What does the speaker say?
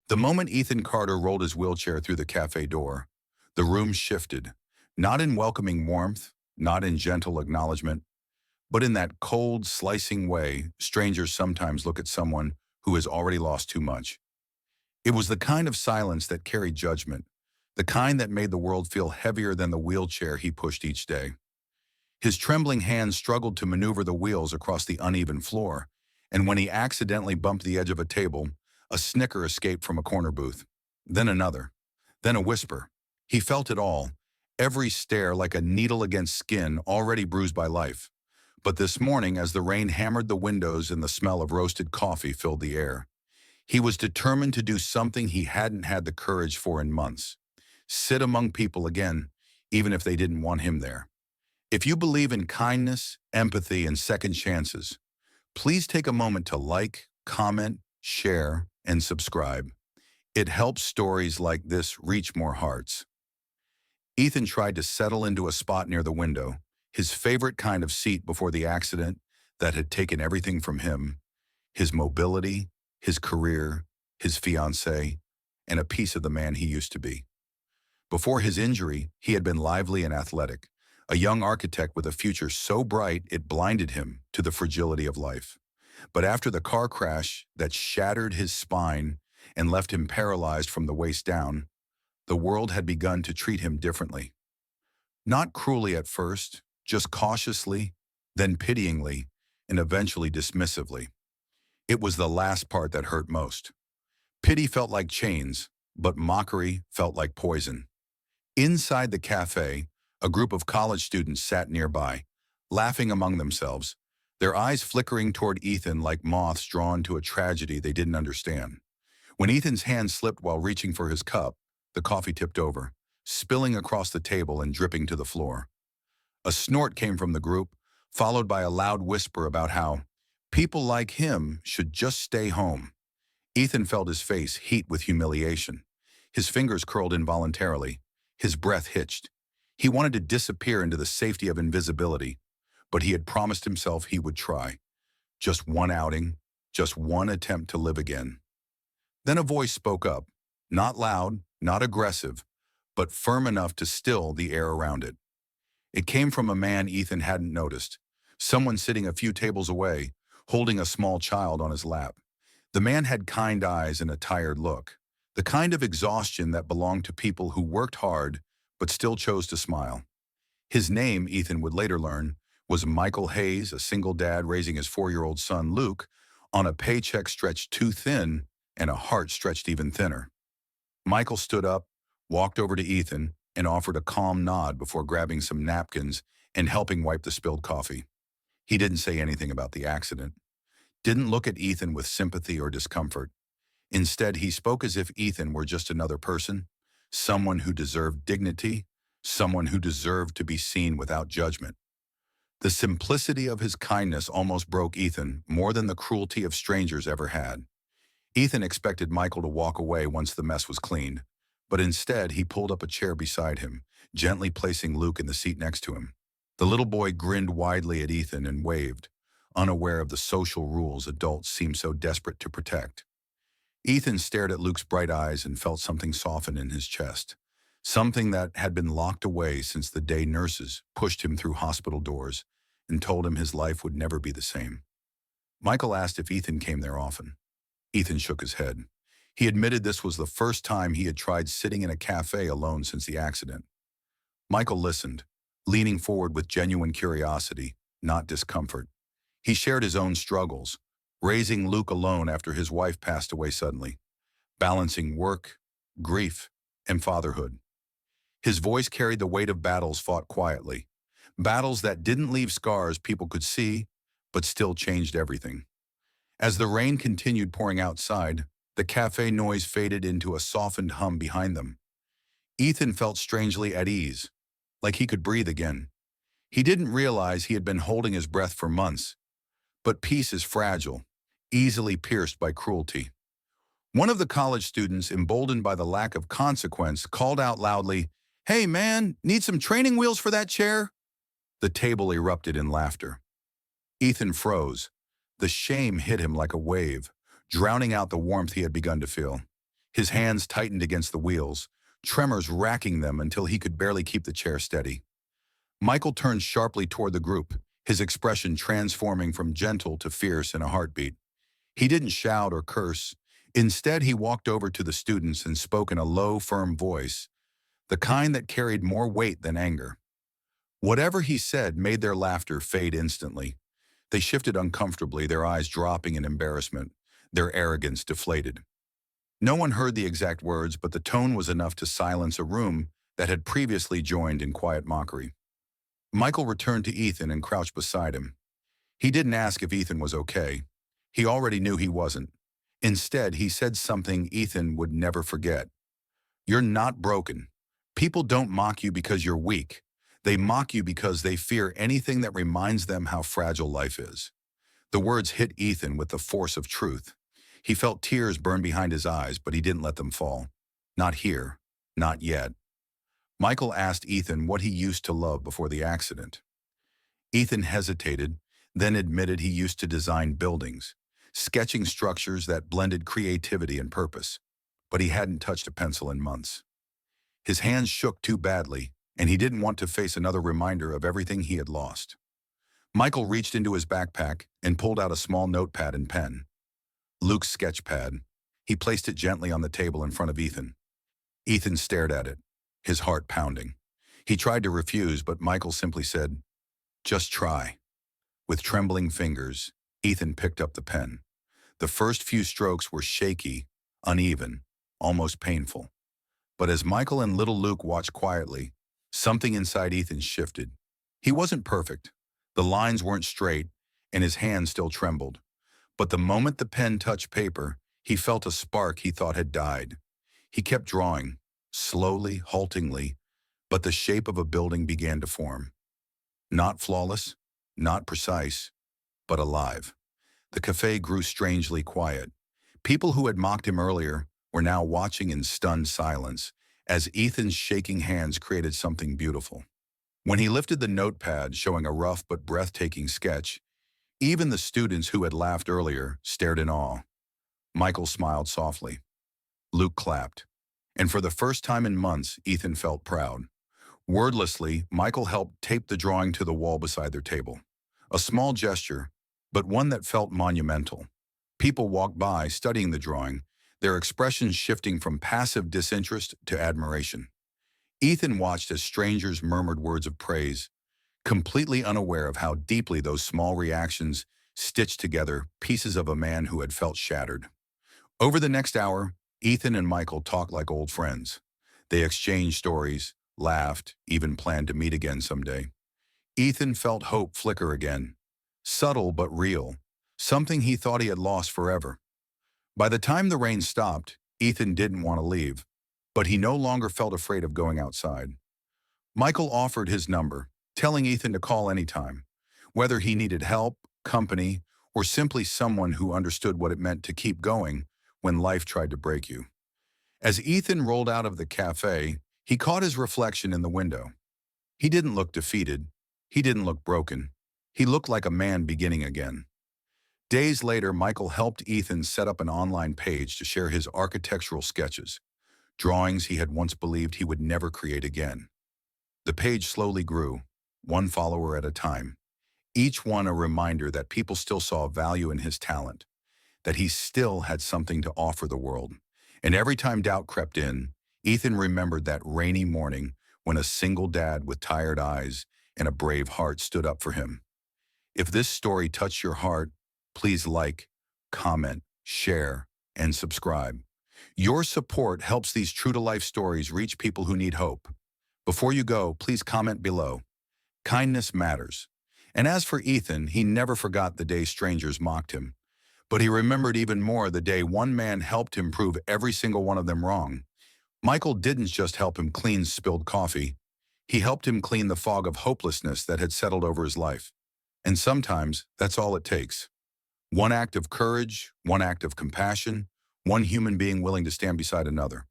The moment Ethan Carter rolled his wheelchair through the cafe door, the room shifted, not in welcoming warmth, not in gentle acknowledgement, but in that cold, slicing way strangers sometimes look at someone who has already lost too much. It was the kind of silence that carried judgment, the kind that made the world feel heavier than the wheelchair he pushed each day. His trembling hands struggled to maneuver the wheels across the uneven floor, and when he accidentally bumped the edge of a table, a snicker escaped from a corner booth. Then another. Then a whisper. He felt it all, every stare like a needle against skin already bruised by life. But this morning, as the rain hammered the windows and the smell of roasted coffee filled the air, he was determined to do something he hadn't had the courage for in months. Sit among people again, even if they didn't want him there. If you believe in kindness, empathy, and second chances, please take a moment to like, comment, share, and subscribe. It helps stories like this reach more hearts. Ethan tried to settle into a spot near the window, his favorite kind of seat before the accident that had taken everything from him, his mobility, his career, his fiancée, and a piece of the man he used to be. Before his injury, he had been lively and athletic, a young architect with a future so bright it blinded him to the fragility of life. But after the car crash that shattered his spine and left him paralyzed from the waist down, the world had begun to treat him differently. Not cruelly at first, just cautiously, then pityingly, and eventually dismissively. It was the last part that hurt most. Pity felt like chains, but mockery felt like poison. Inside the cafe, a group of college students sat nearby, laughing among themselves, their eyes flickering toward Ethan like moths drawn to a tragedy they didn't understand. When Ethan's hand slipped while reaching for his cup, the coffee tipped over, spilling across the table and dripping to the floor. A snort came from the group, followed by a loud whisper about how people like him should just stay home. Ethan felt his face heat with humiliation. His fingers curled involuntarily. His breath hitched. He wanted to disappear into the safety of invisibility, but he had promised himself he would try. Just one outing, just one attempt to live again. Then a voice spoke up, not loud, not aggressive, but firm enough to still the air around it. It came from a man Ethan hadn't noticed, someone sitting a few tables away, holding a small child on his lap. The man had kind eyes and a tired look, the kind of exhaustion that belonged to people who worked hard but still chose to smile. His name, Ethan would later learn, was Michael Hayes, a single dad raising his 4-year-old son, Luke, on a paycheck stretched too thin and a heart stretched even thinner. Michael stood up, walked over to Ethan, and offered a calm nod before grabbing some napkins and helping wipe the spilled coffee. He didn't say anything about the accident, didn't look at Ethan with sympathy or discomfort. Instead, he spoke as if Ethan were just another person, someone who deserved dignity, someone who deserved to be seen without judgment. The simplicity of his kindness almost broke Ethan more than the cruelty of strangers ever had. Ethan expected Michael to walk away once the mess was cleaned, but instead he pulled up a chair beside him, gently placing Luke in the seat next to him. The little boy grinned widely at Ethan and waved, unaware of the social rules adults seem so desperate to protect. Ethan stared at Luke's bright eyes and felt something soften in his chest, something that had been locked away since the day nurses pushed him through hospital doors and told him his life would never be the same. Michael asked if Ethan came there often. Ethan shook his head. He admitted this was the first time he had tried sitting in a cafe alone since the accident. Michael listened, leaning forward with genuine curiosity, not discomfort. He shared his own struggles, raising Luke alone after his wife passed away suddenly, balancing work, grief, and fatherhood. His voice carried the weight of battles fought quietly, battles that didn't leave scars people could see, but still changed everything. As the rain continued pouring outside, the cafe noise faded into a softened hum behind them. Ethan felt strangely at ease, like he could breathe again. He didn't realize he had been holding his breath for months, but peace is fragile, easily pierced by cruelty. One of the college students, emboldened by the lack of consequence, called out loudly, "Hey man, need some training wheels for that chair?" The table erupted in laughter. Ethan froze. The shame hit him like a wave, drowning out the warmth he had begun to feel. His hands tightened against the wheels, tremors racking them until he could barely keep the chair steady. Michael turned sharply toward the group, his expression transforming from gentle to fierce in a heartbeat. He didn't shout or curse. Instead, he walked over to the students and spoke in a low, firm voice, the kind that carried more weight than anger. Whatever he said made their laughter fade instantly. They shifted uncomfortably, their eyes dropping in embarrassment, their arrogance deflated. No one heard the exact words, but the tone was enough to silence a room that had previously joined in quiet mockery. Michael returned to Ethan and crouched beside him. He didn't ask if Ethan was okay. He already knew he wasn't. Instead, he said something Ethan would never forget. "You're not broken. People don't mock you because you're weak. They mock you because they fear anything that reminds them how fragile life is." The words hit Ethan with the force of truth. He felt tears burn behind his eyes, but he didn't let them fall. Not here. Not yet. Michael asked Ethan what he used to love before the accident. Ethan hesitated, then admitted he used to design buildings, sketching structures that blended creativity and purpose. But he hadn't touched a pencil in months. His hands shook too badly, and he didn't want to face another reminder of everything he had lost. Michael reached into his backpack and pulled out a small notepad and pen. Luke's sketch pad. He placed it gently on the table in front of Ethan. Ethan stared at it, his heart pounding. He tried to refuse, but Michael simply said, "Just try." With trembling fingers, Ethan picked up the pen. The first few strokes were shaky, uneven, almost painful. But as Michael and little Luke watched quietly, something inside Ethan shifted. He wasn't perfect. The lines weren't straight, and his hand still trembled. But the moment the pen touched paper, he felt a spark he thought had died. He kept drawing, slowly, haltingly, but the shape of a building began to form. Not flawless, not precise, but alive. The café grew strangely quiet. People who had mocked him earlier were now watching in stunned silence as Ethan's shaking hands created something beautiful. When he lifted the notepad showing a rough but breathtaking sketch, even the students who had laughed earlier stared in awe. Michael smiled softly. Luke clapped. And for the first time in months, Ethan felt proud. Wordlessly, Michael helped tape the drawing to the wall beside their table. A small gesture, but one that felt monumental. People walked by, studying the drawing, their expressions shifting from passive disinterest to admiration. Ethan watched as strangers murmured words of praise, completely unaware of how deeply those small reactions stitched together pieces of a man who had felt shattered. Over the next hour, Ethan and Michael talked like old friends. They exchanged stories, laughed, even planned to meet again someday. Ethan felt hope flicker again. Subtle but real, something he thought he had lost forever. By the time the rain stopped, Ethan didn't want to leave, but he no longer felt afraid of going outside. Michael offered his number, telling Ethan to call anytime, whether he needed help, company, or simply someone who understood what it meant to keep going when life tried to break you. As Ethan rolled out of the cafe, he caught his reflection in the window. He didn't look defeated. He didn't look broken. He looked like a man beginning again. Days later, Michael helped Ethan set up an online page to share his architectural sketches, drawings he had once believed he would never create again. The page slowly grew, one follower at a time, each one a reminder that people still saw value in his talent, that he still had something to offer the world. And every time doubt crept in, Ethan remembered that rainy morning when a single dad with tired eyes and a brave heart stood up for him. If this story touched your heart, please like, comment, share, and subscribe. Your support helps these true-to-life stories reach people who need hope. Before you go, please comment below. Kindness matters. And as for Ethan, he never forgot the day strangers mocked him. But he remembered even more the day one man helped him prove every single one of them wrong. Michael didn't just help him clean spilled coffee. He helped him clean the fog of hopelessness that had settled over his life. And sometimes, that's all it takes. One act of courage, one act of compassion, one human being willing to stand beside another.